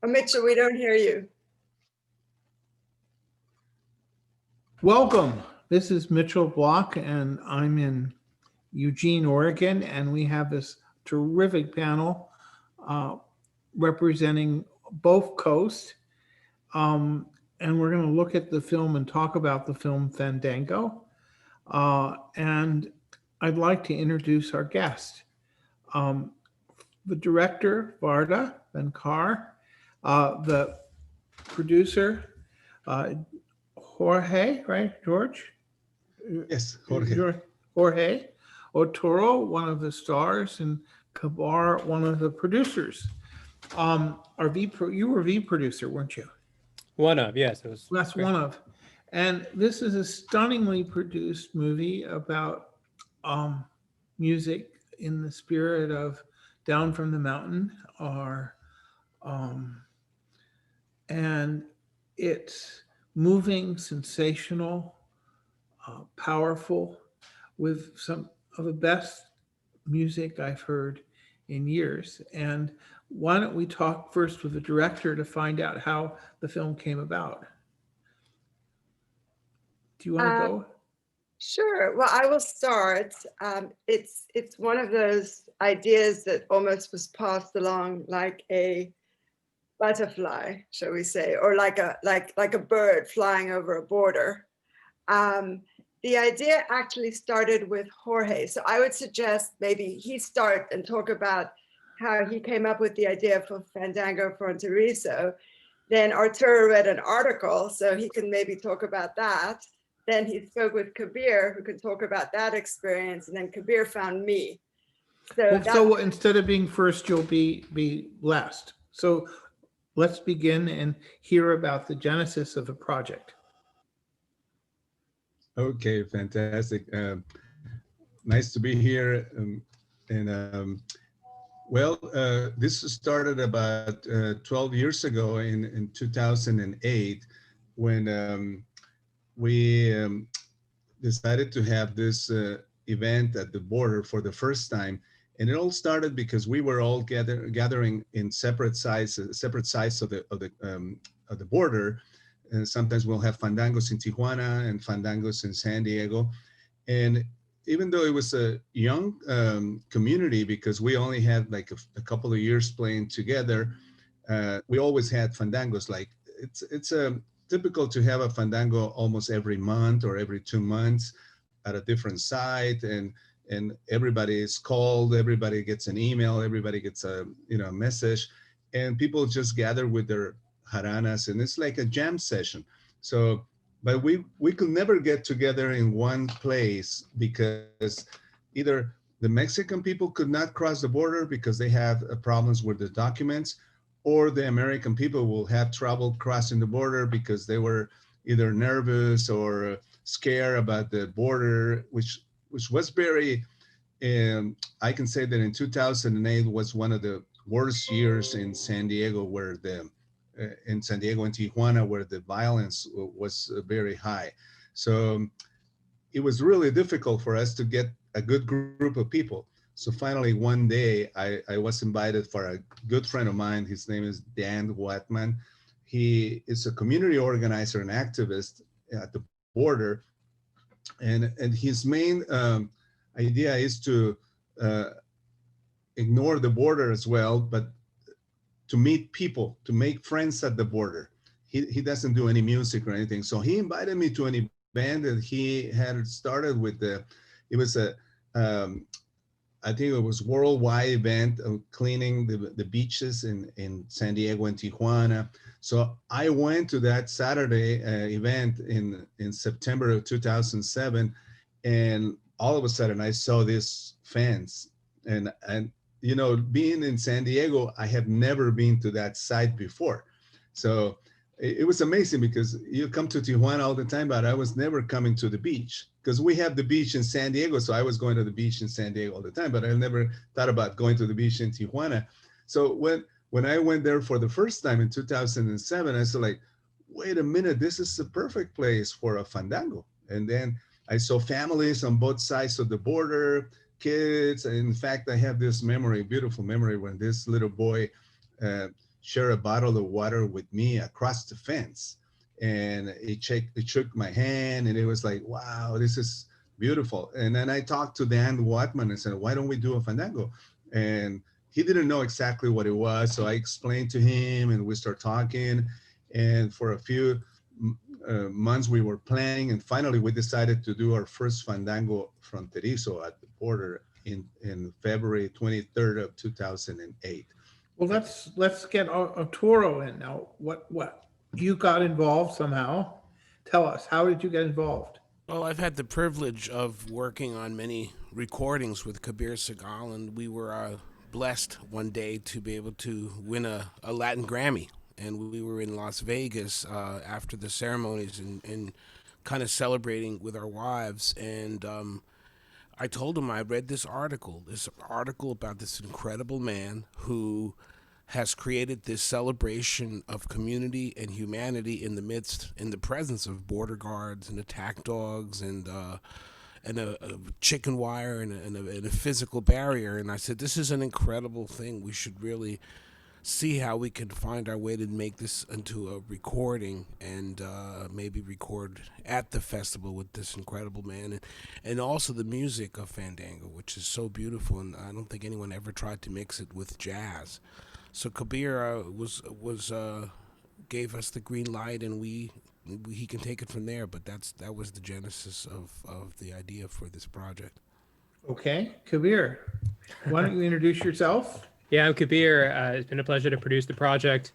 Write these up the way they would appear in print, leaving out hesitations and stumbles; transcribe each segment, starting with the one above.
Oh, Mitchell, we don't hear you. Welcome. This is Mitchell Block, and I'm in Eugene, Oregon, and we have this terrific panel representing both coasts. And we're going to look at the film and talk about the film Fandango. And I'd like to introduce our guest. The director, Varda Bar-Kar, the producer, Jorge, right, George? Yes, Jorge. Jorge Arturo, one of the stars, and Kabir, one of the producers. You were V producer, weren't you? One of, yes. That's one of. And this is a stunningly produced movie about music in the spirit of Down from the Mountain, and it's moving, sensational, powerful, with some of the best music I've heard in years. And why don't we talk first with the director to find out how the film came about? Do you want to go? Sure. Well, I will start. It's one of those ideas that almost was passed along like a butterfly, shall we say, or like a bird flying over a border. The idea actually started with Jorge. So I would suggest maybe he start and talk about how he came up with the idea for Fandango Fronterizo. Then Arturo read an article, so he can maybe talk about that. Then he spoke with Kabir, who could talk about that experience, and then Kabir found me. So instead of being first, you'll be last. So let's begin and hear about the genesis of the project. Okay, fantastic. Nice to be here. This started about 12 years ago in 2008 when we decided to have this event at the border for the first time. And it all started because we were all gathering in separate sides of the border. And sometimes we'll have fandangos in Tijuana and fandangos in San Diego. And even though it was a young community, because we only had like a couple of years playing together, we always had fandangos. Like it's typical to have a fandango almost every month or every 2 months at a different site, and everybody is called, everybody gets an email, everybody gets a message, and people just gather with their jaranas, and it's like a jam session. So, but we could never get together in one place because either the Mexican people could not cross the border because they have problems with the documents, or the American people will have trouble crossing the border because they were either nervous or scared about the border, which was very, I can say that in 2008 was one of the worst years in San Diego, where in San Diego and Tijuana, where the violence was very high. So it was really difficult for us to get a good group of people. So finally, one day, I was invited for a good friend of mine. His name is Dan Watman. He is a community organizer and activist at the border. And his main idea is to ignore the border as well, but to meet people, to make friends at the border. He doesn't do any music or anything. So he invited me to an event that he had started with it was I think it was worldwide event of cleaning the beaches in San Diego and Tijuana. So I went to that Saturday event in September of 2007, and all of a sudden I saw these fans, and being in San Diego, I have never been to that site before. So it was amazing because you come to Tijuana all the time, but I was never coming to the beach because we have the beach in San Diego. So I was going to the beach in San Diego all the time, but I never thought about going to the beach in Tijuana. So when I went there for the first time in 2007, I was like, wait a minute, this is the perfect place for a fandango. And then I saw families on both sides of the border, kids. In fact, I have this memory, beautiful memory, when this little boy share a bottle of water with me across the fence. And it shook my hand, and it was like, wow, this is beautiful. And then I talked to Dan Watman and said, why don't we do a fandango? And he didn't know exactly what it was. So I explained to him, and we started talking. And for a few months we were planning, and finally we decided to do our first Fandango Fronterizo at the border in February 23rd of 2008. Well, let's get Arturo in now. What you got involved somehow? Tell us, how did you get involved? Well, I've had the privilege of working on many recordings with Kabir Sehgal, and we were blessed one day to be able to win a Latin Grammy. And we were in Las Vegas after the ceremonies and kind of celebrating with our wives. And I told him I read this article about this incredible man who has created this celebration of community and humanity in the presence of border guards and attack dogs and a chicken wire and a physical barrier. And I said, this is an incredible thing. We should really see how we can find our way to make this into a recording and maybe record at the festival with this incredible man, and also the music of Fandango, which is so beautiful, and I don't think anyone ever tried to mix it with jazz. So Kabir gave us the green light, and he can take it from there. But that was the genesis of the idea for this project. Okay, Kabir, why don't you introduce yourself? Yeah, I'm Kabir. It's been a pleasure to produce the project.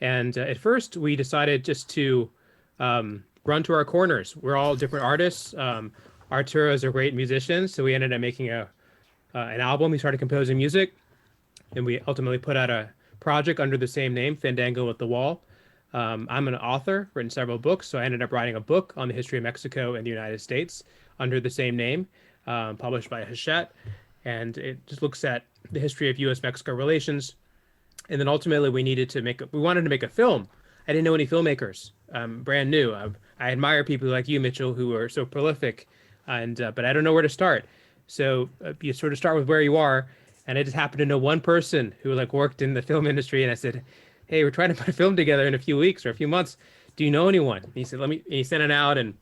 And at first, we decided just to run to our corners. We're all different artists. Arturo is a great musician, so we ended up making an album. He started composing music, and we ultimately put out a project under the same name, Fandango at the Wall. I'm an author, written several books, so I ended up writing a book on the history of Mexico and the United States under the same name, published by Hachette. And it just looks at the history of U.S. Mexico relations. And then ultimately we wanted to make a film. I didn't know any filmmakers, brand new. I admire people like you, Mitchell, who are so prolific, but I don't know where to start. So you sort of start with where you are. And I just happened to know one person who worked in the film industry. And I said, hey, we're trying to put a film together in a few weeks or a few months. Do you know anyone? And he said, and he sent it out, and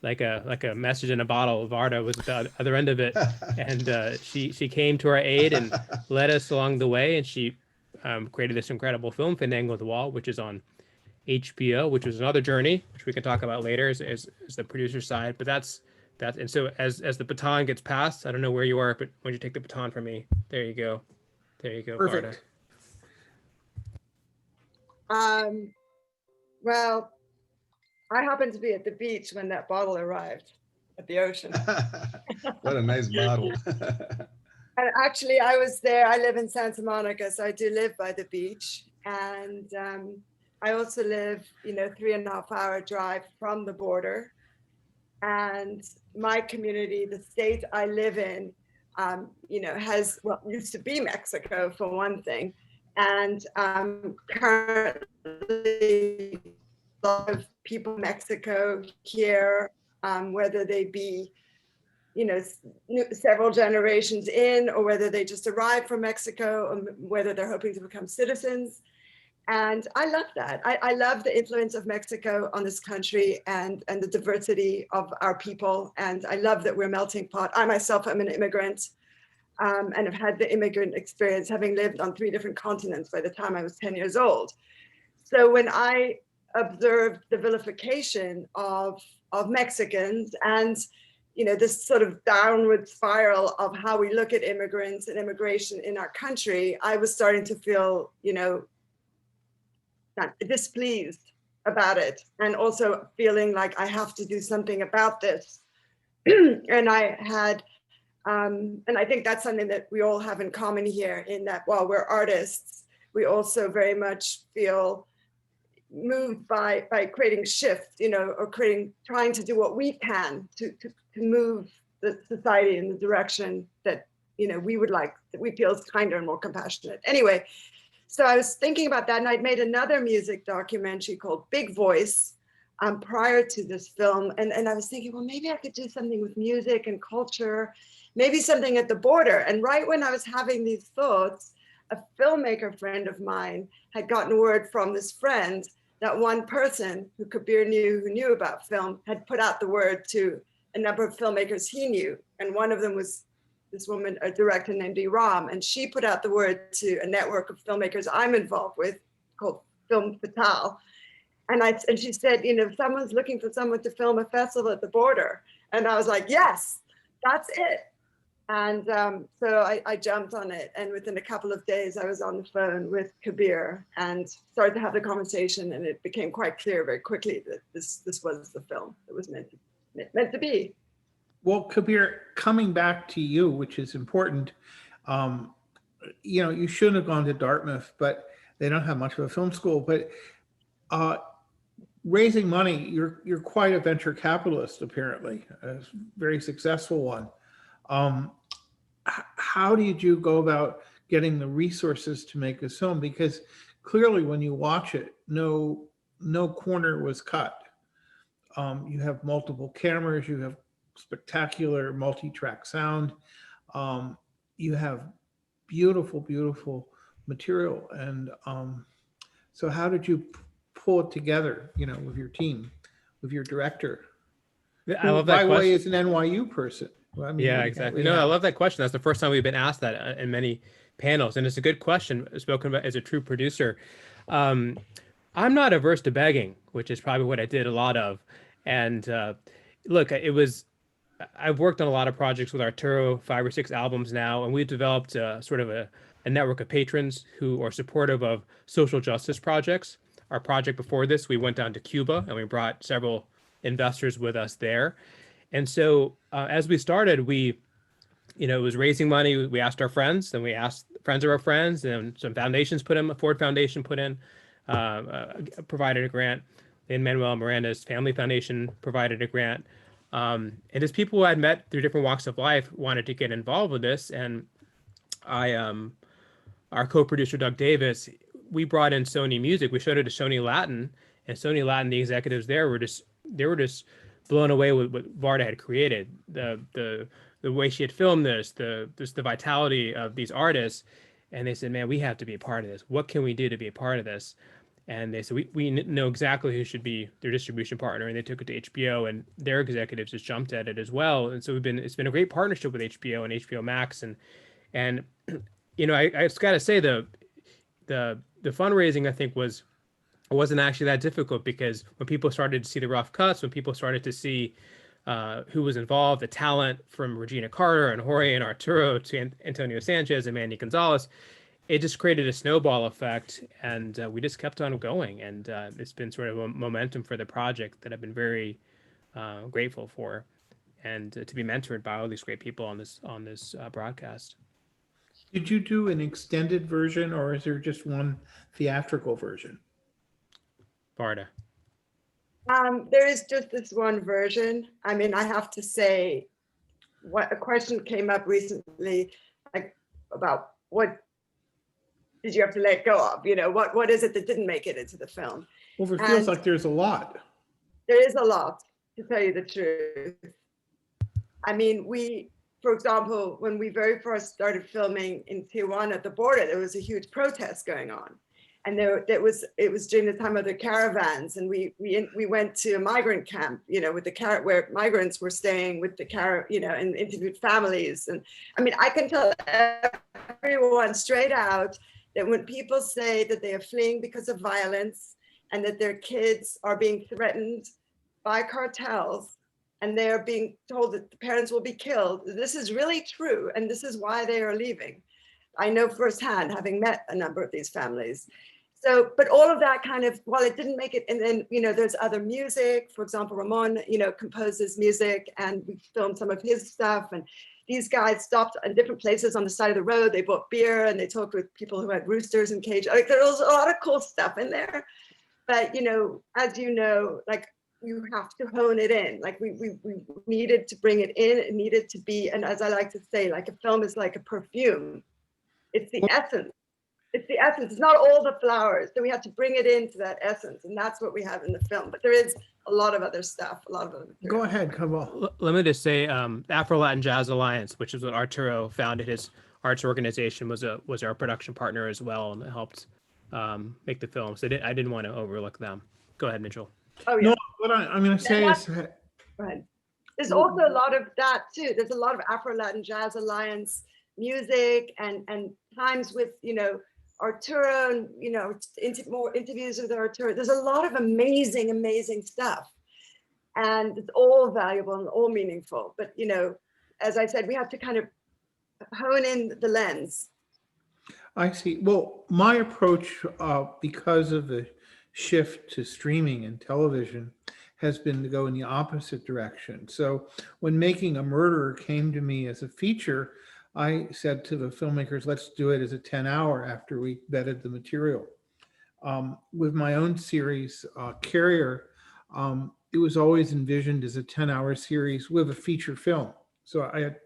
like a message in a bottle. Varda was at the other end of it, and she came to our aid and led us along the way. And she created this incredible film, Fandango at the Wall, which is on HBO, which was another journey, which we can talk about later as the producer side. But that's. And so as the baton gets passed, I don't know where you are, but when you take the baton from me, there you go. Perfect. Varda. Well, I happened to be at the beach when that bottle arrived at the ocean. What a nice bottle. And actually, I was there. I live in Santa Monica, so I do live by the beach. And I also live, 3.5-hour drive from the border. And my community, the state I live in, has used to be Mexico for one thing. And currently, a lot of people in Mexico here, whether they be, several generations in, or whether they just arrived from Mexico, or whether they're hoping to become citizens. And I love that. I love the influence of Mexico on this country and the diversity of our people. And I love that we're a melting pot. I myself am an immigrant and have had the immigrant experience, having lived on 3 different continents by the time I was 10 years old. So when I observed the vilification of Mexicans and this sort of downward spiral of how we look at immigrants and immigration in our country, I was starting to feel, not displeased about it, and also feeling like I have to do something about this. And I had, and I think that's something that we all have in common here, in that while we're artists, we also very much feel moved by creating shift, or trying to do what we can to move the society in the direction that, we would like, that we feel is kinder and more compassionate. Anyway, so I was thinking about that, and I'd made another music documentary called Big Voice prior to this film. And I was thinking, well, maybe I could do something with music and culture, maybe something at the border. And right when I was having these thoughts, a filmmaker friend of mine had gotten word from this friend that one person who Kabir knew, who knew about film, had put out the word to a number of filmmakers he knew. And one of them was this woman, a director named Ram, and she put out the word to a network of filmmakers I'm involved with called Film Fatale. And she said, you know, someone's looking for someone to film a festival at the border. And I was like, yes, that's it. And so I jumped on it. And within a couple of days, I was on the phone with Kabir and started to have the conversation. And it became quite clear very quickly that this was the film that was meant to be. Well, Kabir, coming back to you, which is important, you know, you shouldn't have gone to Dartmouth, but they don't have much of a film school. But raising money, you're quite a venture capitalist, apparently, a very successful one. How did you go about getting the resources to make this film? Because clearly, when you watch it, no corner was cut. You have multiple cameras, you have spectacular multi-track sound, you have beautiful, beautiful material. And so how did you pull it together, you know, with your team, with your director? I love that question. By the way, is an NYU person. Well, I mean, yeah, exactly. No, I love that question. That's the first time we've been asked that in many panels. And it's a good question, spoken about as a true producer. I'm not averse to begging, which is probably what I did a lot of. And look, I've worked on a lot of projects with Arturo, 5 or 6 albums now, and we've developed sort of a network of patrons who are supportive of social justice projects. Our project before this, we went down to Cuba and we brought several investors with us there. And so as we started, it was raising money. We asked our friends, then we asked friends of our friends, and some foundations put in, a Ford Foundation put in, provided a grant. And Manuel Miranda's Family Foundation provided a grant. And as people who I'd met through different walks of life wanted to get involved with this, and our co-producer, Doug Davis, we brought in Sony Music. We showed it to Sony Latin, and Sony Latin, the executives there were just blown away with what Varda had created, the way she had filmed this, the vitality of these artists. And they said, man, we have to be a part of this. What can we do to be a part of this? And they said, we know exactly who should be their distribution partner. And they took it to HBO, and their executives just jumped at it as well. And so it's been a great partnership with HBO and HBO Max. And you know, I just got to say the fundraising, I think, wasn't actually that difficult, because when people started to see the rough cuts, when people started to see who was involved, the talent from Regina Carter and Jorge and Arturo to Antonio Sanchez and Manny Gonzalez, it just created a snowball effect, and we just kept on going. And it's been sort of a momentum for the project that I've been very grateful for, and to be mentored by all these great people on this broadcast. Did you do an extended version, or is there just one theatrical version? Varda. There is just this one version. I mean, I have to say, a question came up recently, like, about what did you have to let go of? You know, what is it that didn't make it into the film? Well, it feels like there's a lot. There is a lot, to tell you the truth. I mean, for example, when we very first started filming in Tijuana at the border, there was a huge protest going on. And it was during the time of the caravans, and we went to a migrant camp, you know, with where migrants were staying with you know, and interviewed families. And I mean, I can tell everyone straight out that when people say that they are fleeing because of violence and that their kids are being threatened by cartels, and they are being told that the parents will be killed, this is really true, and this is why they are leaving. I know firsthand, having met a number of these families. So, but all of that kind of, while it didn't make it, and then, you know, there's other music. For example, Ramón, you know, composes music, and we filmed some of his stuff. And these guys stopped in different places on the side of the road. They bought beer, and they talked with people who had roosters and cage. Like, there was a lot of cool stuff in there. But, you know, as you know, like, you have to hone it in. Like, we needed to bring it in. It needed to be, and as I like to say, like, a film is like a perfume. It's the essence. It's the essence. It's not all the flowers. So we have to bring it into that essence, and that's what we have in the film. But there is a lot of other stuff, a lot of other material. Go ahead, come on. Let me just say, Afro Latin Jazz Alliance, which is what Arturo founded his Arts Organization was our production partner as well, and it helped make the film. So I didn't want to overlook them. Go ahead, Mitchell. Oh yeah. No, what I'm going to say is, Right. There's also a lot of that too. There's a lot of Afro Latin Jazz Alliance music and times with, Arturo and, more interviews with Arturo. There's a lot of amazing stuff. And it's all valuable and all meaningful. But, as I said, we have to kind of hone in the lens. I see. Well, my approach, because of the shift to streaming and television, has been to go in the opposite direction. So when Making a Murderer came to me as a feature, I said to the filmmakers, let's do it as a 10-hour after we vetted the material. With my own series, Carrier, it was always envisioned as a 10-hour series with a feature film. So I had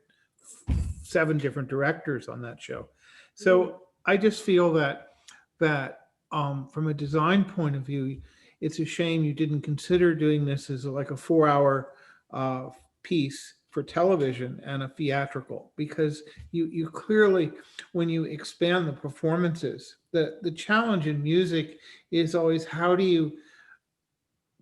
7 different directors on that show. So I just feel that from a design point of view, it's a shame you didn't consider doing this as like a 4-hour piece for television and a theatrical, because you clearly, when you expand the performances, the challenge in music is always how do you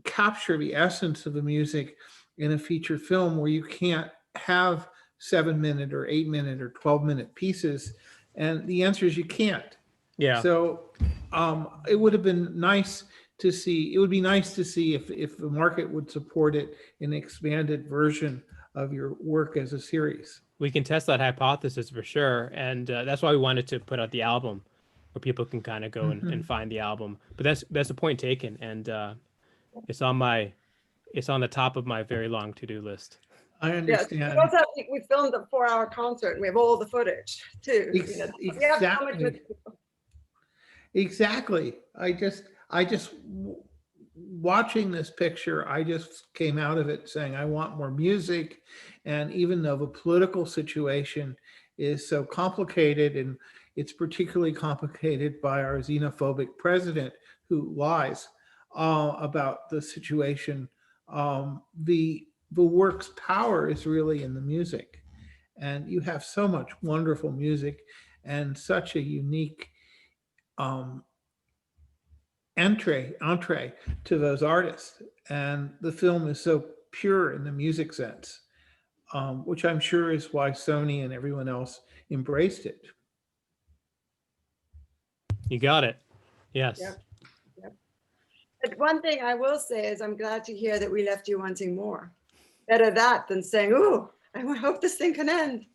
capture the essence of the music in a feature film where you can't have 7-minute or 8-minute or 12-minute pieces, and the answer is you can't. Yeah. So it would have been nice to see. It would be nice to see if the market would support it in an expanded version of your work as a series. We can test that hypothesis for sure, and that's why we wanted to put out the album, where people can kind of go and find the album. But that's a point taken, and it's on the top of my very long to-do list. I understand. Yes, also, we filmed a 4-hour concert, and we have all the footage too. Exactly. Exactly. I just watching this picture, I just came out of it saying, I want more music. And even though the political situation is so complicated, and it's particularly complicated by our xenophobic president who lies about the situation, the work's power is really in the music. And you have so much wonderful music and such a unique entree to those artists, and the film is so pure in the music sense, which I'm sure is why Sony and everyone else embraced it. You got it. Yes. Yep. But one thing I will say is I'm glad to hear that we left you wanting more. Better that than saying, "Ooh, I hope this thing can end."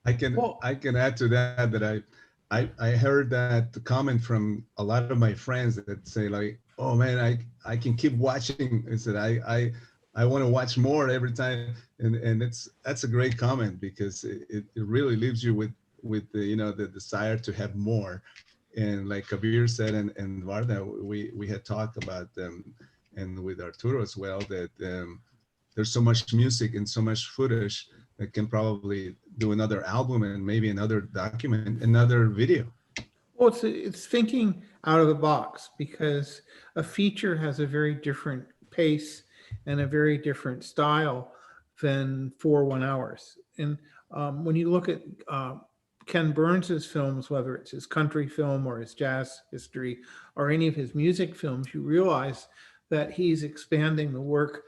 I can add to that I heard that comment from a lot of my friends that say like, oh man, I can keep watching. I said, I want to watch more every time. And that's a great comment, because it really leaves you with the, the desire to have more. And like Kabir said, and Varda, we had talked about them, and with Arturo as well, that there's so much music and so much footage that can probably do another album and maybe another document, another video. Well, it's thinking out of the box, because a feature has a very different pace and a very different style than 4 1-hours. And when you look at Ken Burns's films, whether it's his country film or his jazz history or any of his music films, you realize that he's expanding the work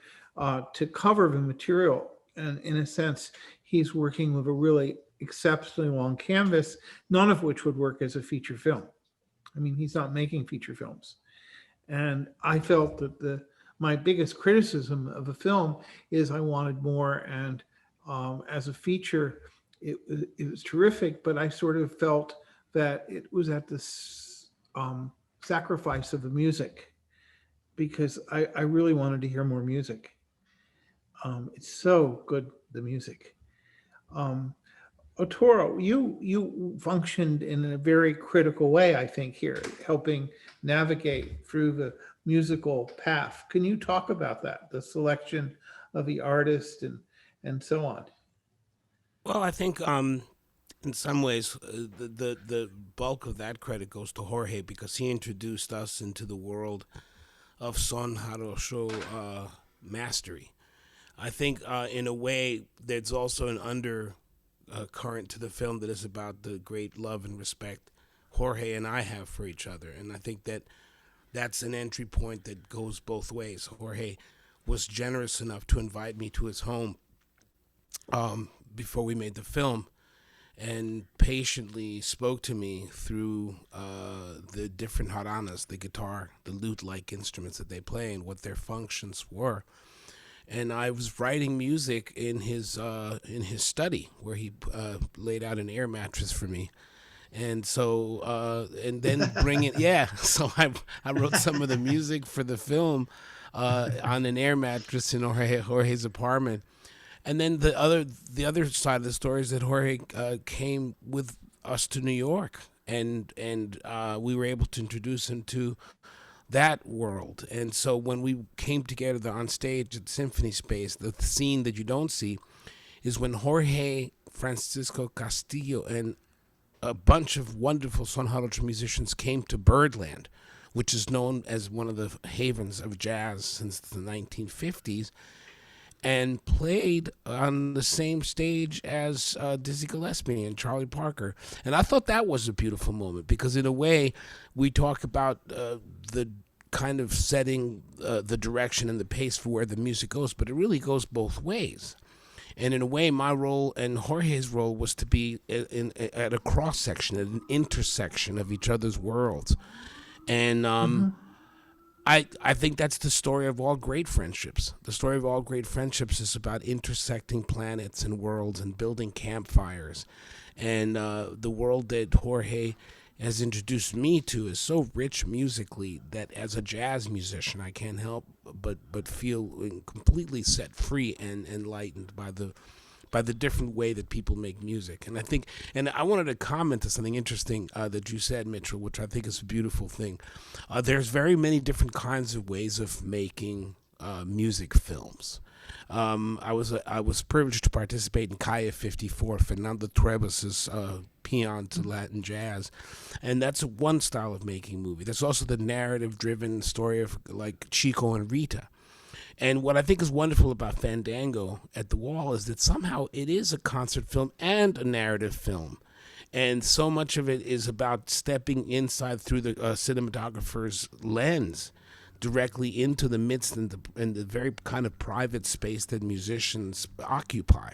to cover the material. And in a sense, he's working with a really exceptionally long canvas, none of which would work as a feature film. I mean, he's not making feature films. And I felt that my biggest criticism of the film is I wanted more. And as a feature, it was terrific, but I sort of felt that it was at the sacrifice of the music, because I really wanted to hear more music. It's so good, the music. Arturo, you functioned in a very critical way, I think, here, helping navigate through the musical path. Can you talk about that, the selection of the artist and so on? Well, I think in some ways the bulk of that credit goes to Jorge, because he introduced us into the world of son jarocho mastery. I think in a way there's also an current to the film that is about the great love and respect Jorge and I have for each other. And I think that that's an entry point that goes both ways. Jorge was generous enough to invite me to his home before we made the film, and patiently spoke to me through the different jaranas, the guitar, the lute-like instruments that they play, and what their functions were. And I was writing music in his study, where he laid out an air mattress for me. And so, and then so I wrote some of the music for the film on an air mattress in Jorge's apartment. And then the other side of the story is that Jorge came with us to New York, and we were able to introduce him to that world. And so when we came together on stage at Symphony Space, the scene that you don't see is when Jorge Francisco Castillo and a bunch of wonderful son jarocho musicians came to Birdland, which is known as one of the havens of jazz since the 1950s, and played on the same stage as Dizzy Gillespie and Charlie Parker. And I thought that was a beautiful moment, because in a way we talk about the kind of setting the direction and the pace for where the music goes, but it really goes both ways. And in a way, my role and Jorge's role was to be at a cross section, at an intersection of each other's worlds. And I think that's the story of all great friendships. The story of all great friendships is about intersecting planets and worlds and building campfires. And the world that Jorge has introduced me to is so rich musically that as a jazz musician, I can't help but feel completely set free and enlightened by the different way that people make music. And I think, and I wanted to comment to something interesting that you said, Mitchell, which I think is a beautiful thing. There's very many different kinds of ways of making music films. I was privileged to participate in Calle 54, Fernando Guadarrama's Peon to Latin Jazz, and that's one style of making movie. There's also the narrative-driven story of like Chico and Rita. And what I think is wonderful about Fandango at the Wall is that somehow it is a concert film and a narrative film. And so much of it is about stepping inside through the cinematographer's lens directly into the midst and the very kind of private space that musicians occupy.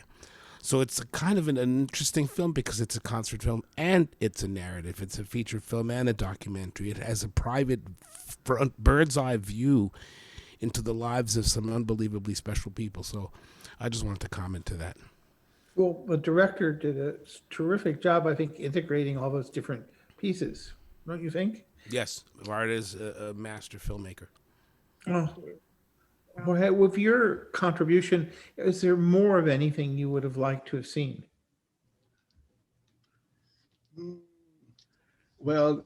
So it's a kind of an interesting film because it's a concert film and it's a narrative. It's a feature film and a documentary. It has a private bird's eye view into the lives of some unbelievably special people. So I just wanted to comment to that. Well, the director did a terrific job, I think, integrating all those different pieces. Don't you think? Yes, Varda is a master filmmaker. Oh. Well, with your contribution, is there more of anything you would have liked to have seen? Well,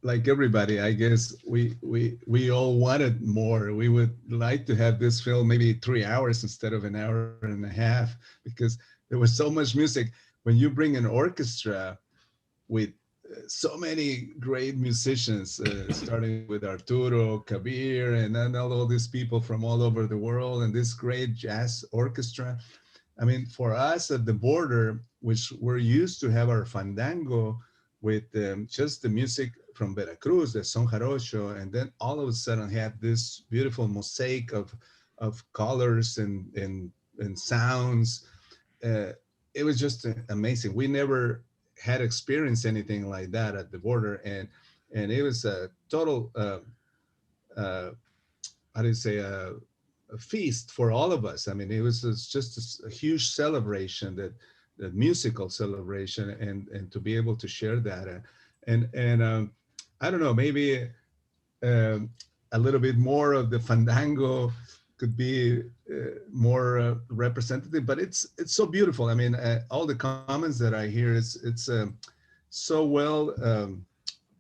like everybody, I guess we all wanted more. We would like to have this film maybe 3 hours instead of an hour and a half, because there was so much music. When you bring an orchestra with so many great musicians, starting with Arturo, Kabir, and then all these people from all over the world, and this great jazz orchestra. I mean, for us at the border, which we're used to have our fandango with just the music from Veracruz, the son jarocho, and then all of a sudden have this beautiful mosaic of colors and sounds. It was just amazing. We never had experienced anything like that at the border, and it was a total how do you say, a feast for all of us. I mean, it was just a huge celebration, that musical celebration, and to be able to share that, and I don't know, maybe a little bit more of the fandango could be more representative, but it's so beautiful. I mean, all the comments that I hear, it's so well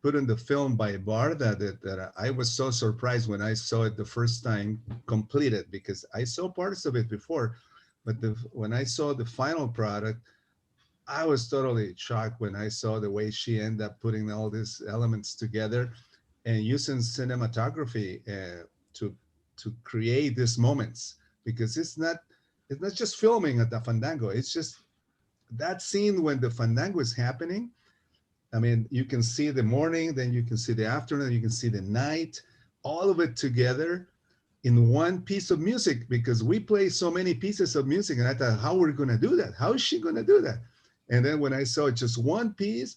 put in the film by Varda that I was so surprised when I saw it the first time completed, because I saw parts of it before, but when I saw the final product, I was totally shocked when I saw the way she ended up putting all these elements together and using cinematography to create these moments, because it's not just filming at the fandango. It's just that scene when the fandango is happening, I mean, you can see the morning, then you can see the afternoon, you can see the night, all of it together in one piece of music, because we play so many pieces of music. And I thought, how are we going to do that? How is she going to do that? And then when I saw just one piece,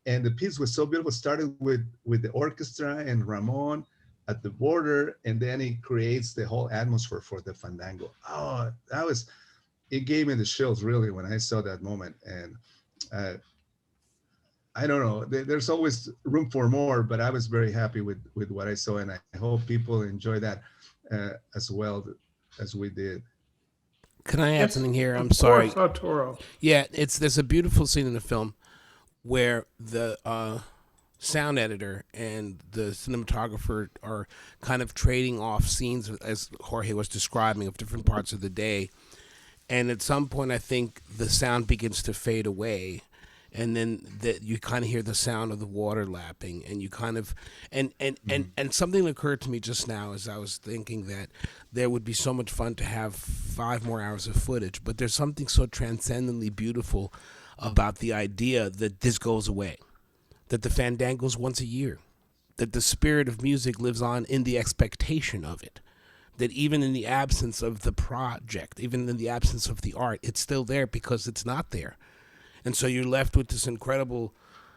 and the piece was so beautiful, started with the orchestra and Ramón at the border, and then it creates the whole atmosphere for the fandango. Oh, it gave me the chills really when I saw that moment. And I don't know, there's always room for more, but I was very happy with what I saw, and I hope people enjoy that as well as we did. Can I add Yes, something here? I'm of sorry. course, Arturo. Yeah, there's a beautiful scene in the film where the sound editor and the cinematographer are kind of trading off scenes, as Jorge was describing, of different parts of the day. And at some point, I think the sound begins to fade away. And then you kind of hear the sound of the water lapping, and you kind of, and something occurred to me just now as I was thinking that there would be so much fun to have 5 more hours of footage, but there's something so transcendently beautiful about the idea that this goes away, that the fandango's once a year, that the spirit of music lives on in the expectation of it, that even in the absence of the project, even in the absence of the art, it's still there because it's not there. And so you're left with this incredible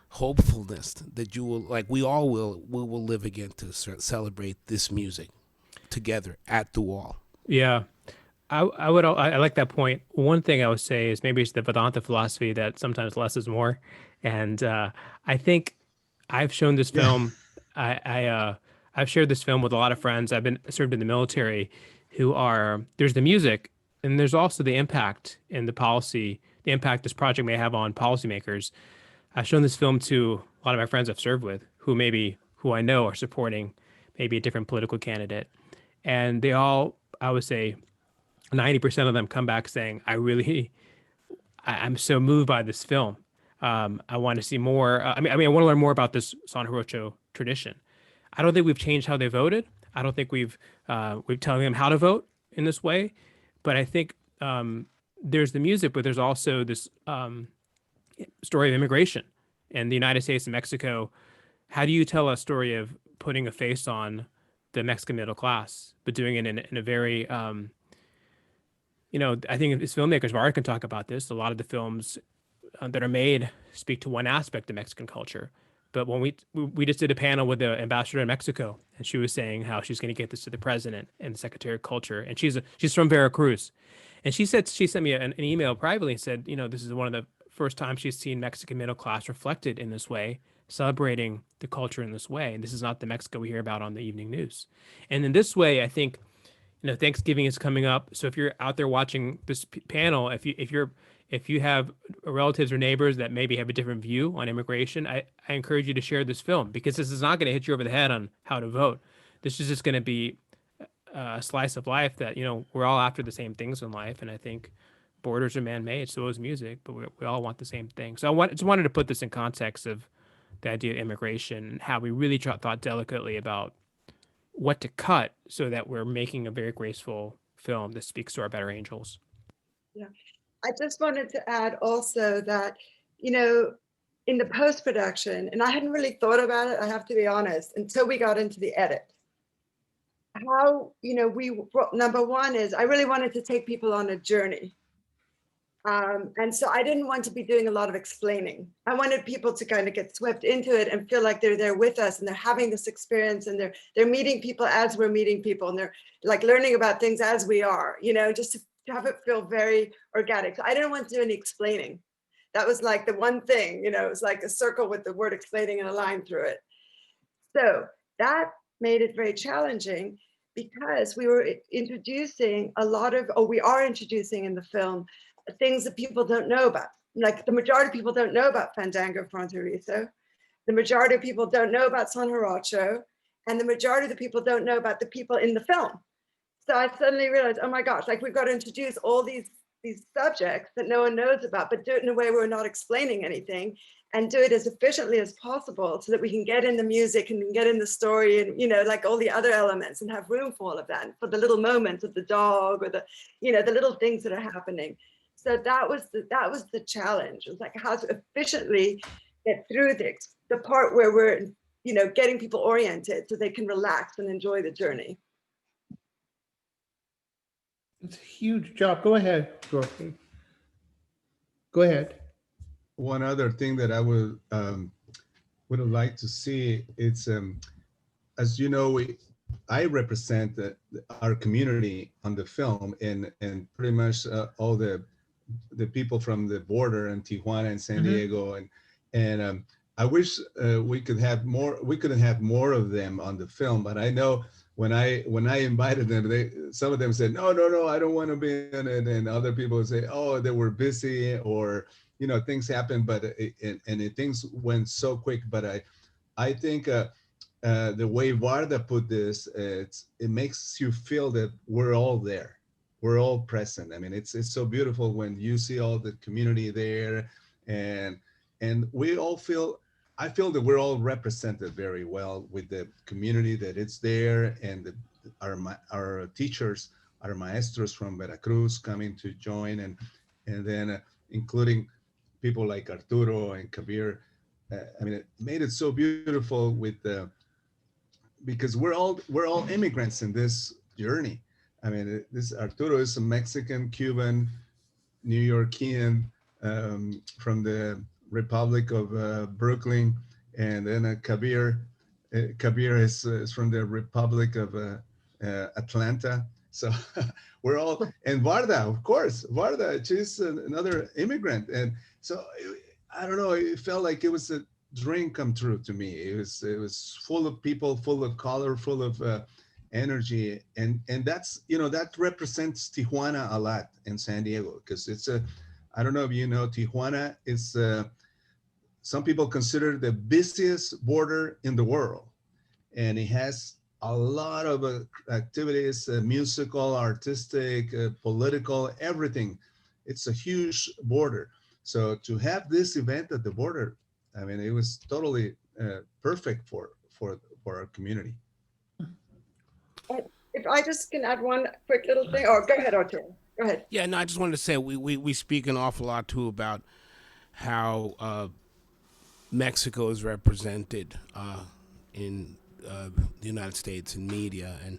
hopefulness that you will, like we will live again to celebrate this music together at the wall. Yeah, I like that point. One thing I would say is maybe it's the Vedanta philosophy that sometimes less is more. And I think I've shown this film. I've shared this film with a lot of friends. I've been served in the military, there's the music, and there's also the impact in the policy, the impact this project may have on policymakers. I've shown this film to a lot of my friends I've served with, who I know are supporting maybe a different political candidate, and they all, I would say, 90% of them come back saying, I'm so moved by this film. I want to see more. I want to learn more about this San Jarocho tradition. I don't think we've changed how they voted. I don't think we're telling them how to vote in this way. But I think there's the music, but there's also this story of immigration in the United States and Mexico. How do you tell a story of putting a face on the Mexican middle class, but doing it in a very, I think as filmmakers, Varda can talk about this. A lot of the films that are made speak to one aspect of Mexican culture. But when we just did a panel with the ambassador in Mexico, and she was saying how she's going to get this to the president and the secretary of culture, and she's from Veracruz, and she sent me an email privately and said, this is one of the first times she's seen Mexican middle class reflected in this way, celebrating the culture in this way, and this is not the Mexico we hear about on the evening news. And in this way, I think, Thanksgiving is coming up, so if you're out there watching this panel, if you have relatives or neighbors that maybe have a different view on immigration, I encourage you to share this film, because this is not going to hit you over the head on how to vote. This is just going to be a slice of life that, we're all after the same things in life. And I think borders are man-made, so is music, but we all want the same thing. So I just wanted to put this in context of the idea of immigration and how we really thought delicately about what to cut so that we're making a very graceful film that speaks to our better angels. Yeah. I just wanted to add also that, in the post-production, and I hadn't really thought about it, I have to be honest, until we got into the edit. How, number one is I really wanted to take people on a journey. And so I didn't want to be doing a lot of explaining. I wanted people to kind of get swept into it and feel like they're there with us and they're having this experience and they're meeting people as we're meeting people, and they're like learning about things as we are, just to have it feel very organic. So I didn't want to do any explaining. That was like the one thing, it was like a circle with the word explaining and a line through it. So that made it very challenging, because we were introducing we are introducing in the film things that people don't know about. Like the majority of people don't know about Fandango Fronterizo. The majority of people don't know about San Jarocho, and the majority of the people don't know about the people in the film. So I suddenly realized, oh my gosh, like we've got to introduce all these subjects that no one knows about, but do it in a way where we're not explaining anything, and do it as efficiently as possible so that we can get in the music and get in the story and, like all the other elements, and have room for all of that, for the little moments of the dog or the little things that are happening. so that was the challenge. It was like how to efficiently get through the part where we're, you know, getting people oriented so they can relax and enjoy the journey. It's a huge job. Go ahead, Jorge. Go ahead. One other thing that I would have liked to see, it's as you know, I represent our community on the film, and pretty much all the people from the border in Tijuana and San Diego, and I wish we could have more. We couldn't have more of them on the film, but I know when I invited them, some of them said no, I don't want to be in it, and other people would say, oh, they were busy, or you know, things happen, but things went so quick. But I think the way Varda put this, it makes you feel that we're all there, we're all present. I mean, it's so beautiful when you see all the community there, and we all feel. I feel that we're all represented very well with the community that it's there, and our teachers, our maestros from Veracruz coming to join, and then including people like Arturo and Kabir. I mean, it made it so beautiful with because we're all immigrants in this journey. I mean, this Arturo is a Mexican, Cuban, New Yorkian, from the Republic of Brooklyn, and then Kabir is from the Republic of Atlanta. So we're all, and Varda, of course, Varda, she's another immigrant, and so I don't know, it felt like it was a dream come true to me. It was full of people, full of color, full of energy, and that's, you know, that represents Tijuana a lot in San Diego, because it's I don't know if you know, Tijuana is some people consider the busiest border in the world, and it has a lot of activities, musical, artistic, political, everything. It's a huge border. So to have this event at the border, I mean, it was totally perfect for our community. If I just can add one quick little thing, or go ahead, Arturo. Go ahead. Yeah, no, I just wanted to say we speak an awful lot too about how Mexico is represented in the United States in media, and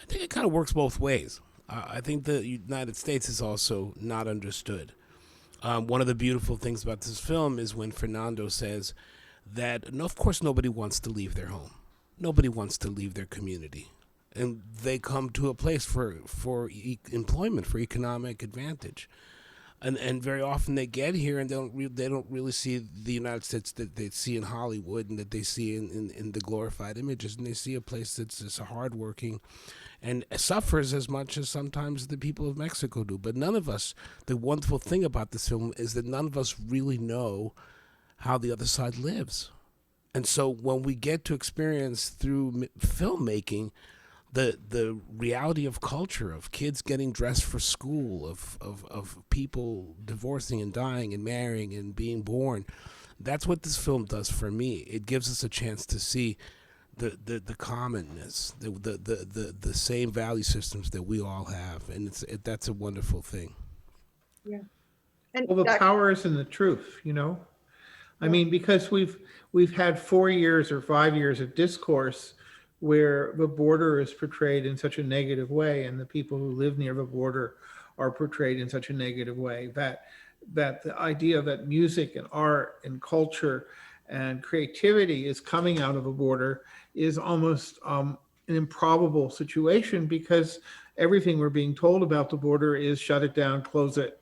I think it kind of works both ways. I think the United States is also not understood. One of the beautiful things about this film is when Fernando says that, no, of course, nobody wants to leave their home. Nobody wants to leave their community. And they come to a place for employment, for economic advantage. And very often they get here and they don't really see the United States that they see in Hollywood and that they see in the glorified images. And they see a place that's just hardworking and suffers as much as sometimes the people of Mexico do. But none of us, the wonderful thing about this film is that none of us really know how the other side lives. And so when we get to experience through filmmaking the reality of culture, of kids getting dressed for school, of people divorcing and dying and marrying and being born, that's what this film does for me. It gives us a chance to see the commonness, the same value systems that we all have, and that's a wonderful thing. Yeah. And Well, the power is in the truth, you know. I mean, because we've had 4 years or 5 years of discourse where the border is portrayed in such a negative way, and the people who live near the border are portrayed in such a negative way, that the idea that music and art and culture and creativity is coming out of a border is almost an improbable situation, because everything we're being told about the border is shut it down, close it.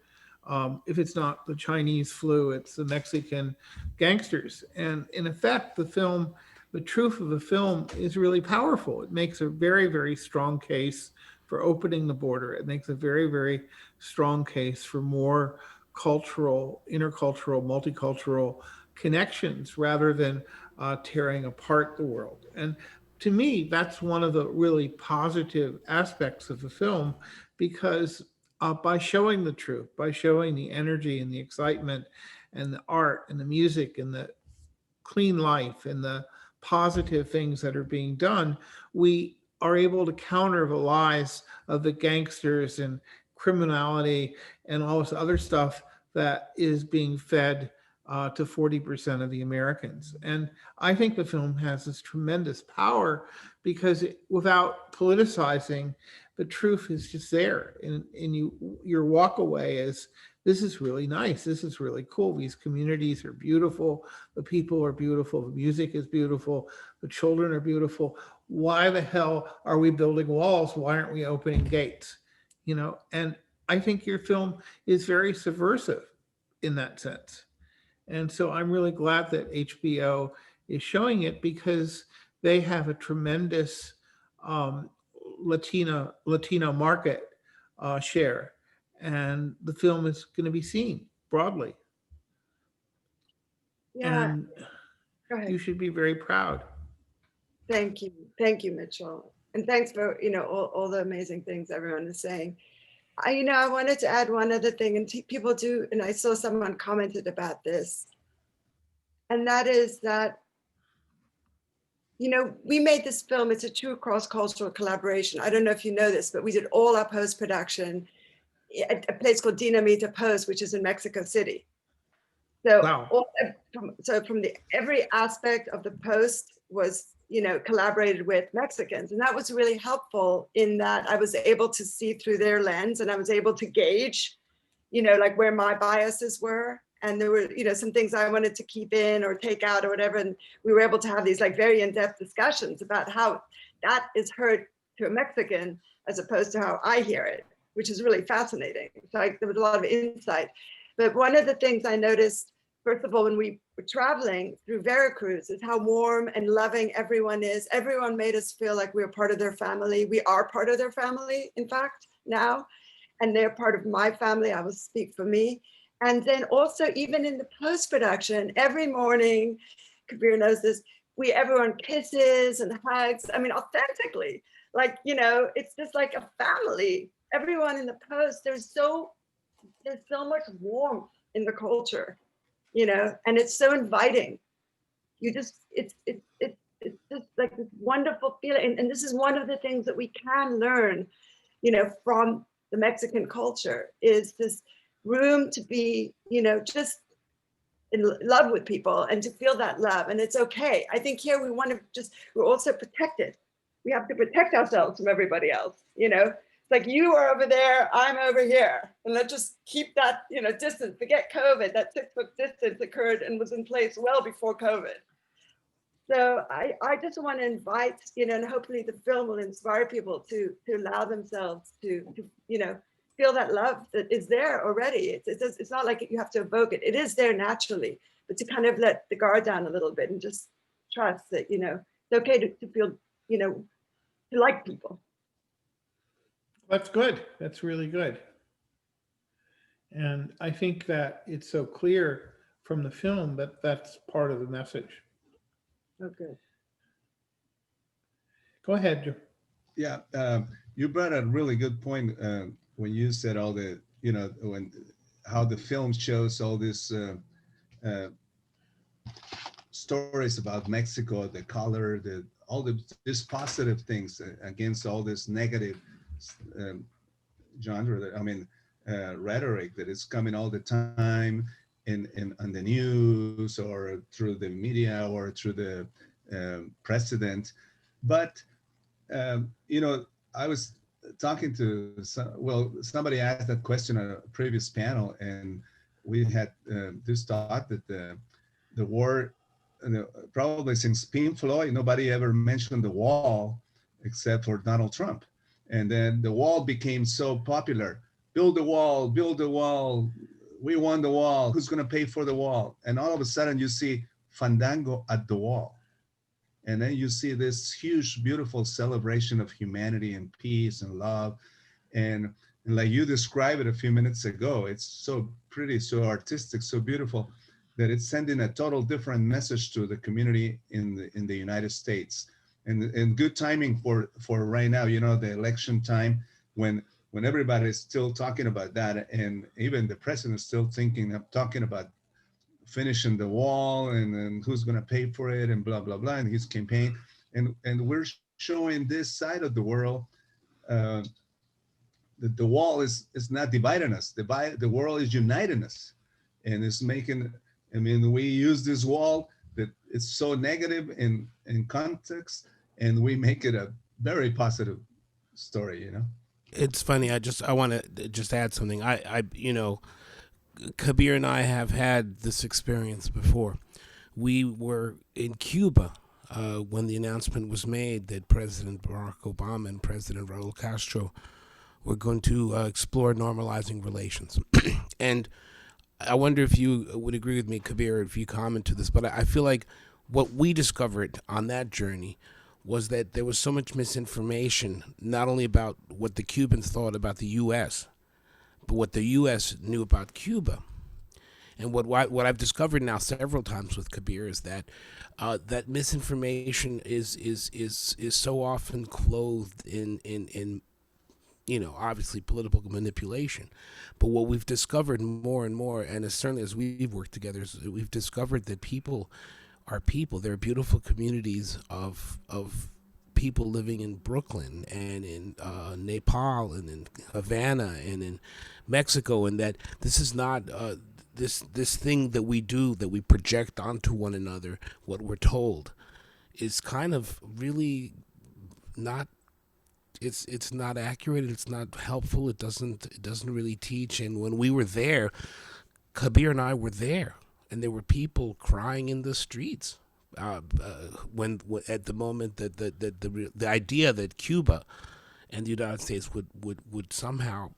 If it's not the Chinese flu, it's the Mexican gangsters. And in effect, the truth of the film is really powerful. It makes a very, very strong case for opening the border. It makes a very, very strong case for more cultural, intercultural, multicultural connections rather than tearing apart the world. And to me, that's one of the really positive aspects of the film, because by showing the truth, by showing the energy and the excitement and the art and the music and the clean life and the positive things that are being done, we are able to counter the lies of the gangsters and criminality and all this other stuff that is being fed to 40% of the Americans. And I think the film has this tremendous power because without politicizing, the truth is just there. And your walk away is, this is really nice. This is really cool. These communities are beautiful. The people are beautiful. The music is beautiful. The children are beautiful. Why the hell are we building walls? Why aren't we opening gates? And I think your film is very subversive in that sense. And so I'm really glad that HBO is showing it because they have a tremendous Latino market share, and the film is going to be seen broadly. Yeah. And Go ahead. you should be very proud. Thank you, Mitchell, and thanks for all the amazing things everyone is saying. I wanted to add one other thing, and people do, and I saw someone commented about this, and that is that, we made this film. It's a true cross-cultural collaboration. I don't know if you know this, but we did all our post-production at a place called Dinamita Post, which is in Mexico City. So, Wow. From every aspect of the post was, collaborated with Mexicans. And that was really helpful in that I was able to see through their lens, and I was able to gauge, like where my biases were. And there were, some things I wanted to keep in or take out or whatever. And we were able to have these like very in-depth discussions about how that is heard to a Mexican as opposed to how I hear it, which is really fascinating. So there was a lot of insight. But one of the things I noticed, first of all, when we were traveling through Veracruz, is how warm and loving everyone is. Everyone made us feel like we were part of their family. We are part of their family, in fact, now. And they're part of my family. I will speak for me. And then also, even in the post-production, every morning, Kabir knows this, everyone kisses and hugs. I mean, authentically, like, it's just like a family. Everyone in the post, there's so much warmth in the culture, and it's so inviting. It's just like this wonderful feeling. And this is one of the things that we can learn, from the Mexican culture, is this room to be, just in love with people and to feel that love. And it's okay. I think here we're also protected. We have to protect ourselves from everybody else, It's like, you are over there, I'm over here. And let's just keep that, distance. Forget COVID. That 6-foot distance occurred and was in place well before COVID. So I just want to invite, and hopefully the film will inspire people to allow themselves to feel that love that is there already. It's not like you have to evoke it. It is there naturally, but to kind of let the guard down a little bit and just trust that, it's okay to feel, to like people. That's good. That's really good. And I think that it's so clear from the film that that's part of the message. Okay. Go ahead, Joe. Yeah, you brought a really good point when you said all the, how the film shows all this stories about Mexico, the color, these positive things against all this negative genre. Rhetoric that is coming all the time on the news or through the media or through the president. But I was talking to somebody asked that question on a previous panel, and we had this thought that the war, probably since Pink Floyd, nobody ever mentioned the wall except for Donald Trump. And then the wall became so popular. Build the wall, we won the wall, who's gonna pay for the wall? And all of a sudden you see Fandango at the wall. And then you see this huge, beautiful celebration of humanity and peace and love. And like you described it a few minutes ago, it's so pretty, so artistic, so beautiful, that it's sending a total different message to the community in the United States. And good timing for right now, the election time, when everybody is still talking about that, and even the president is still talking about finishing the wall and who's going to pay for it and blah blah blah in his campaign, and we're showing this side of the world the wall is not dividing us. The world is uniting us, and it's making. I mean, we use this wall that it's so negative in context, and we make it a very positive story. You know. It's funny. I want to just add something. Kabir and I have had this experience before. We were in Cuba when the announcement was made that President Barack Obama and President Raul Castro were going to explore normalizing relations. And I wonder if you would agree with me, Kabir, if you comment to this, but I feel like what we discovered on that journey was that there was so much misinformation, not only about what the Cubans thought about the U.S., but what the U.S. knew about Cuba. And what I've discovered now several times with Kabir is that that misinformation is so often clothed in obviously political manipulation. But what we've discovered more and more, and as certainly as we've worked together, is we've discovered that people are people. There are beautiful communities of people living in Brooklyn and in Nepal and in Havana and in Mexico, and that this is not this thing that we do, that we project onto one another, what we're told, is kind of really not. It's not accurate. It's not helpful. It doesn't really teach. And when we were there, Kabir and I were there, and there were people crying in the streets. When at the moment that the idea that Cuba and the United States would somehow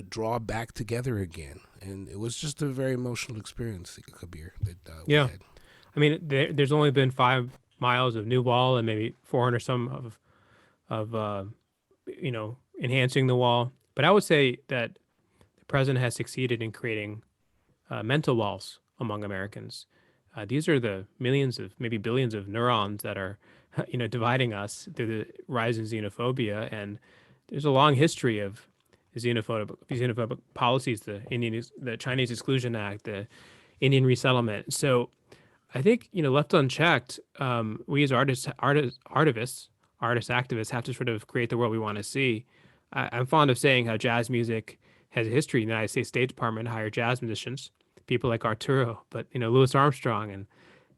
draw back together again, and it was just a very emotional experience, Kabir. That we had. I mean, there's only been 5 miles of new wall and maybe 400 some of enhancing the wall. But I would say that the president has succeeded in creating mental walls among Americans. These are the millions of, maybe billions of neurons that are, dividing us through the rise in xenophobia. And there's a long history of xenophobic policies, the Chinese Exclusion Act, the Indian resettlement. So I think, left unchecked, we as artists, activists have to sort of create the world we want to see. I'm fond of saying how jazz music has a history. The United States State Department hired jazz musicians, people like Arturo, but Louis Armstrong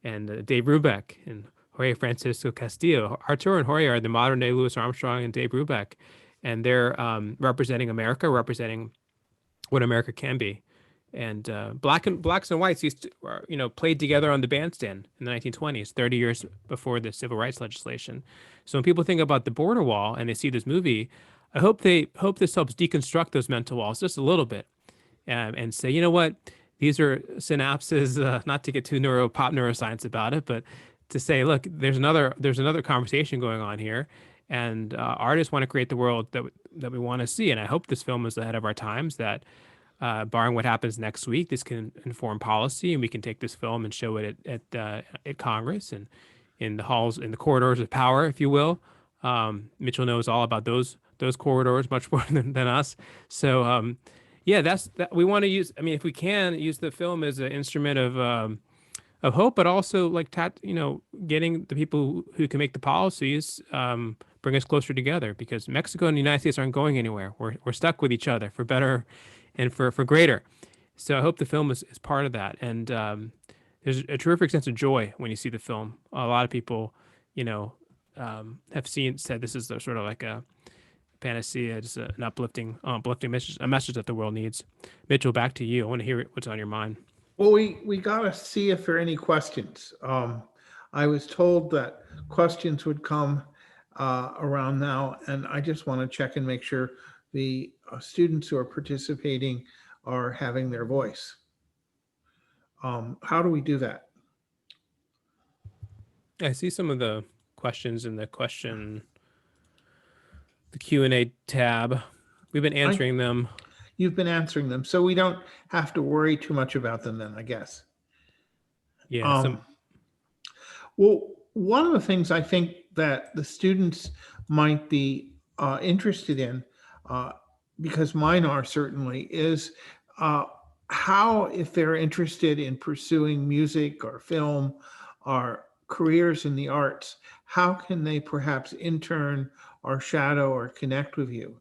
and Dave Brubeck and Jorge Francisco Castillo. Arturo and Jorge are the modern day Louis Armstrong and Dave Brubeck, and they're representing America, representing what America can be. And blacks and whites used to, played together on the bandstand in the 1920s, 30 years before the civil rights legislation. So when people think about the border wall and they see this movie, I hope this helps deconstruct those mental walls just a little bit, and say, you know what, these are synapses. Not to get too pop neuroscience about it, but to say, look, there's another conversation going on here, and artists want to create the world that we want to see. And I hope this film is ahead of our times. That barring what happens next week, this can inform policy, and we can take this film and show it at Congress and in the halls, in the corridors of power, if you will. Mitchell knows all about those corridors much more than us. So that's that. We want to use. I mean, if we can use the film as an instrument of hope, but also like getting the people who can make the policies bring us closer together, because Mexico and the United States aren't going anywhere. We're stuck with each other for better and for greater. So I hope the film is part of that. And there's a terrific sense of joy when you see the film. A lot of people, have said this is sort of like a panacea, just an uplifting message, a message that the world needs. Mitchell, back to you. I want to hear what's on your mind. Well, we got to see if there are any questions. I was told that questions would come around now, and I just want to check and make sure the students who are participating are having their voice. How do we do that? I see some of the questions in the Q&A tab. We've been answering them. You've been answering them, so we don't have to worry too much about them then, I guess. Yeah. Well, one of the things I think that the students might be interested in, because mine are certainly, is how, if they're interested in pursuing music or film or careers in the arts, how can they perhaps intern or shadow or connect with you?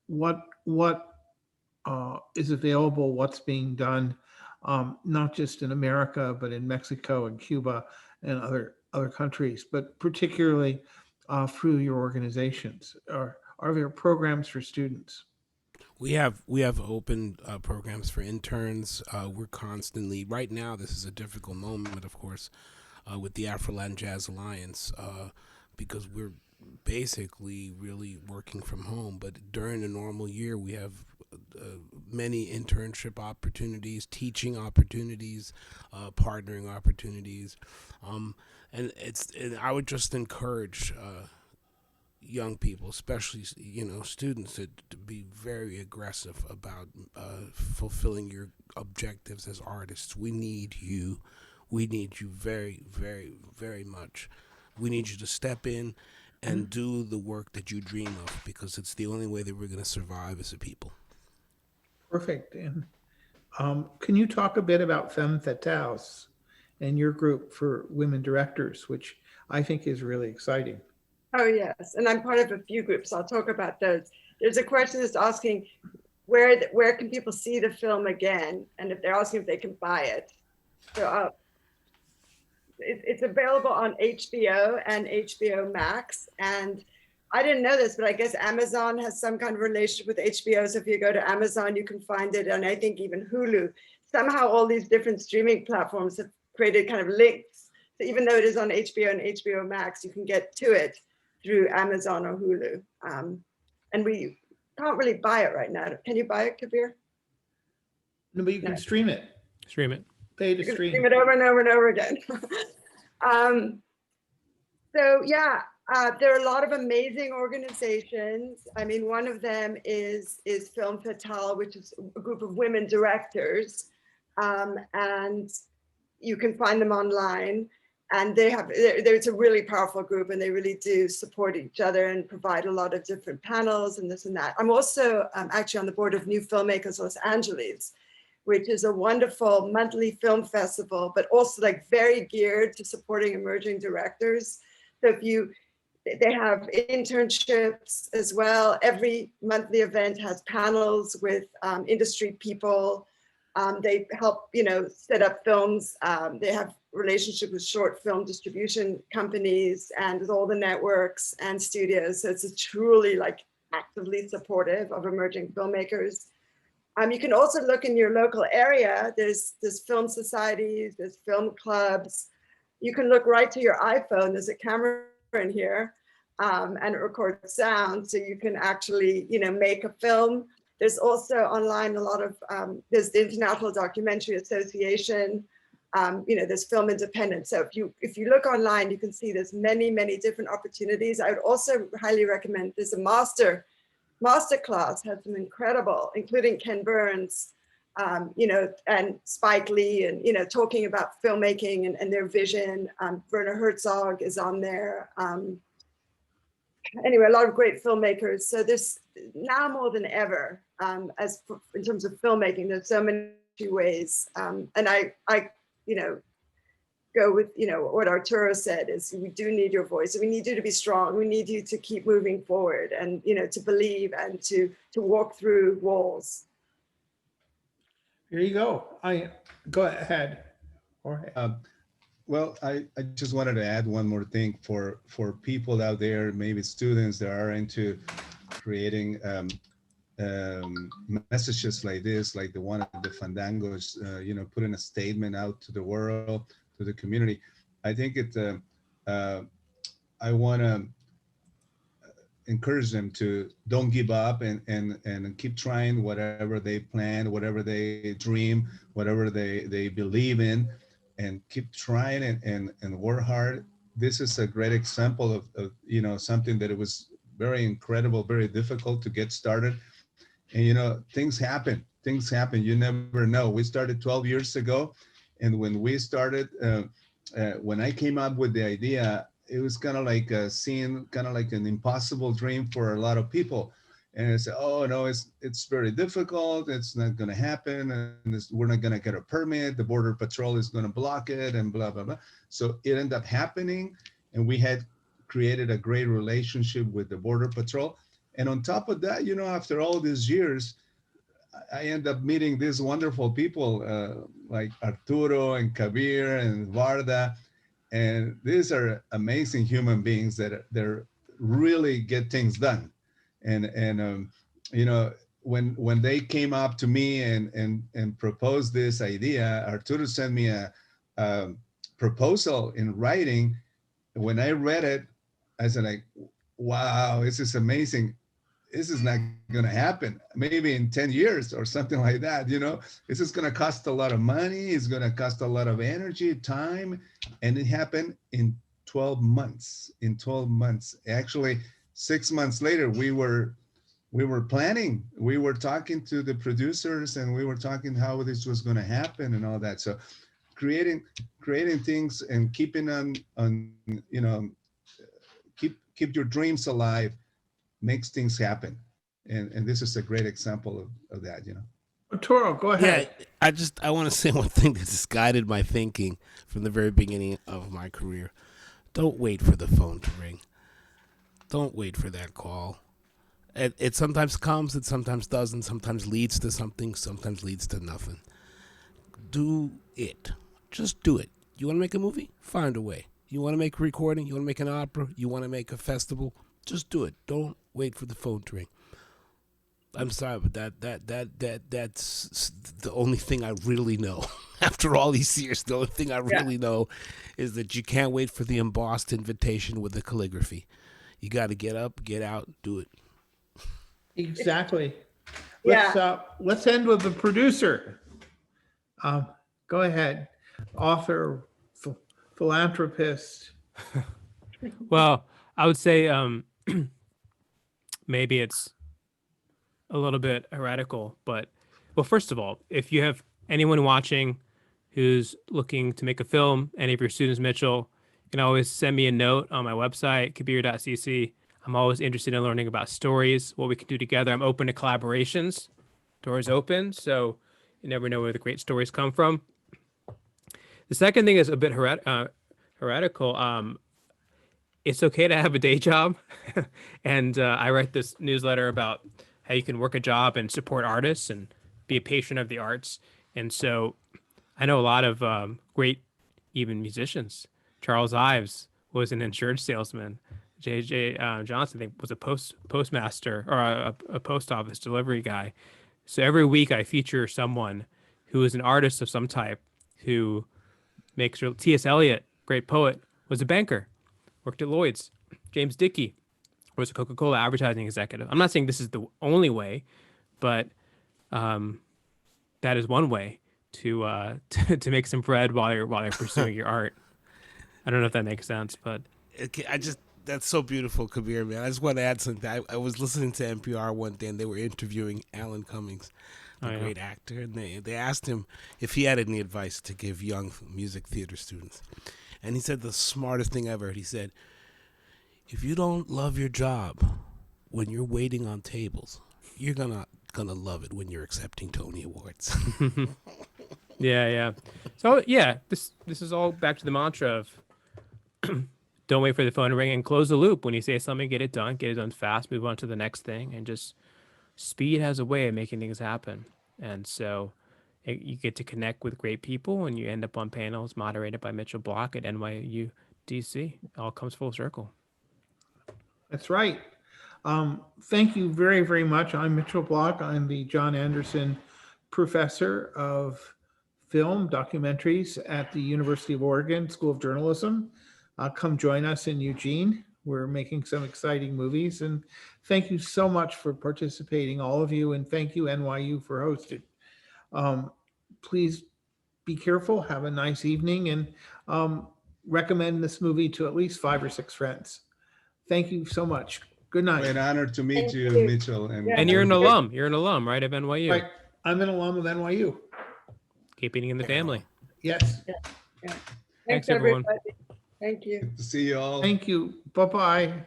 What is available, what's being done, not just in America, but in Mexico and Cuba and other countries, but particularly through your organizations? Are there programs for students? We have open programs for interns. We're constantly right now. This is a difficult moment, of course, with the Afro Latin Jazz Alliance, because we're basically really working from home. But during a normal year, we have many internship opportunities, teaching opportunities, partnering opportunities, and I would just encourage young people, especially students, to be very aggressive about fulfilling your objectives as artists. We need you. We need you very, very, very much. We need you to step in and do the work that you dream of, because it's the only way that we're going to survive as a people. Perfect. And can you talk a bit about Femme Fatales and your group for women directors, which I think is really exciting? Oh, yes. And I'm part of a few groups. I'll talk about those. There's a question that's asking where can people see the film again? And if they're asking if they can buy it. So it's available on HBO and HBO Max. And I didn't know this, but I guess Amazon has some kind of relationship with HBO. So if you go to Amazon, you can find it. And I think even Hulu. Somehow all these different streaming platforms have created kind of links. So even though it is on HBO and HBO Max, you can get to it through Amazon or Hulu. And we can't really buy it right now. Can you buy it, Kabir? No, but you can stream it. Stream it. Pay to You can stream. stream it over and over and over again. So yeah, there are a lot of amazing organizations. I mean, one of them is Film Fatale, which is a group of women directors. And you can find them online. And there's a really powerful group, and they really do support each other and provide a lot of different panels and this and that. I'm also actually on the board of New Filmmakers Los Angeles, which is a wonderful monthly film festival, but also like very geared to supporting emerging directors. So they have internships as well. Every monthly event has panels with industry people. They help, set up films. They have relationship with short film distribution companies and with all the networks and studios. So it's truly like actively supportive of emerging filmmakers. You can also look in your local area. There's film societies, there's film clubs. You can look right to your iPhone. There's a camera in here and it records sound. So you can actually, make a film. There's also online a lot of, there's the International Documentary Association, there's Film Independence. So if you look online, you can see there's many, many different opportunities. I would also highly recommend, there's a master class, has some incredible, including Ken Burns, and Spike Lee, and, talking about filmmaking and their vision. Werner Herzog is on there. Anyway, a lot of great filmmakers. So there's now more than ever, in terms of filmmaking, there's so many ways. And I go with, what Arturo said is we do need your voice. We need you to be strong. We need you to keep moving forward and, to believe and to walk through walls. Here you go. Go ahead, Jorge. Well, I just wanted to add one more thing for people out there, maybe students that are into creating messages like this, like the one of the Fandangos, putting a statement out to the world, to the community. I think I want to encourage them to don't give up and keep trying whatever they plan, whatever they dream, whatever they believe in, and keep trying and work hard. This is a great example of something that it was very incredible, very difficult to get started. And things happen. You never know. We started 12 years ago, and when we started, when I came up with the idea, it was kind of like an impossible dream for a lot of people. And I said, oh no, it's very difficult. It's not going to happen. And we're not going to get a permit. The Border Patrol is going to block it and blah, blah, blah. So it ended up happening. And we had created a great relationship with the Border Patrol. And on top of that, after all these years, I end up meeting these wonderful people like Arturo and Kabir and Varda. And these are amazing human beings that they're really get things done. And when they came up to me and proposed this idea, Arturo sent me a proposal in writing. When I read it, I said, like, wow, this is amazing. This is not going to happen. Maybe in 10 years or something like that. This is going to cost a lot of money. It's going to cost a lot of energy, time. And it happened in 12 months. In 12 months, actually, 6 months later, we were planning. We were talking to the producers, and we were talking how this was going to happen and all that. So creating things and keeping on keep your dreams alive makes things happen. And this is a great example of that. Arturo, go ahead. Yeah, I want to say one thing that just guided my thinking from the very beginning of my career. Don't wait for the phone to ring. Don't wait for that call. It sometimes comes, it sometimes doesn't, sometimes leads to something, sometimes leads to nothing. Do it. Just do it. You want to make a movie? Find a way. You want to make a recording? You want to make an opera? You want to make a festival? Just do it. Don't wait for the phone to ring. I'm sorry, but that's the only thing I really know. After all these years, the only thing I really know is that you can't wait for the embossed invitation with the calligraphy. You got to get up, get out, do it. Exactly. Let's end with the producer. Go ahead, author, philanthropist. Well, I would say maybe it's a little bit heretical, but first of all, if you have anyone watching who's looking to make a film, any of your students, Mitchell, you can always send me a note on my website, kabir.cc. I'm always interested in learning about stories, what we can do together. I'm open to collaborations. Doors open, so you never know where the great stories come from. The second thing is a bit heretical. It's okay to have a day job. And I write this newsletter about how you can work a job and support artists and be a patron of the arts. And so I know a lot of great, even musicians. Charles Ives was an insurance salesman. J.J. Johnson, I think, was a postmaster or a post office delivery guy. So every week I feature someone who is an artist of some type who makes real. T.S. Eliot, great poet, was a banker, worked at Lloyd's. James Dickey was a Coca-Cola advertising executive. I'm not saying this is the only way, but that is one way to make some bread while you're pursuing your art. I don't know if that makes sense, but that's so beautiful, Kabir, man. I just want to add something. I was listening to NPR one day, and they were interviewing Alan Cummings, a great actor, and they asked him if he had any advice to give young music theater students. And he said the smartest thing ever. He said, if you don't love your job when you're waiting on tables, you're gonna love it when you're accepting Tony Awards. Yeah. So this is all back to the mantra of don't wait for the phone to ring and close the loop. When you say something, get it done fast, move on to the next thing, and just speed has a way of making things happen. And so you get to connect with great people, and you end up on panels moderated by Mitchell Block at NYU DC. It all comes full circle. That's right. Thank you very, very much. I'm Mitchell Block. I'm the John Anderson Professor of Film Documentaries at the University of Oregon School of Journalism. Come join us in Eugene. We're making some exciting movies. And thank you so much for participating, all of you. And thank you, NYU, for hosting. Please be careful. Have a nice evening. And recommend this movie to at least 5 or 6 friends. Thank you so much. Good night. An honor to meet you, Mitchell. And you're an alum. You're an alum, right, of NYU? Right. I'm an alum of NYU. Keep eating in the family. Yes. Yeah. Thanks everyone. Everybody. Thank you. Good to see you all. Thank you. Bye-bye.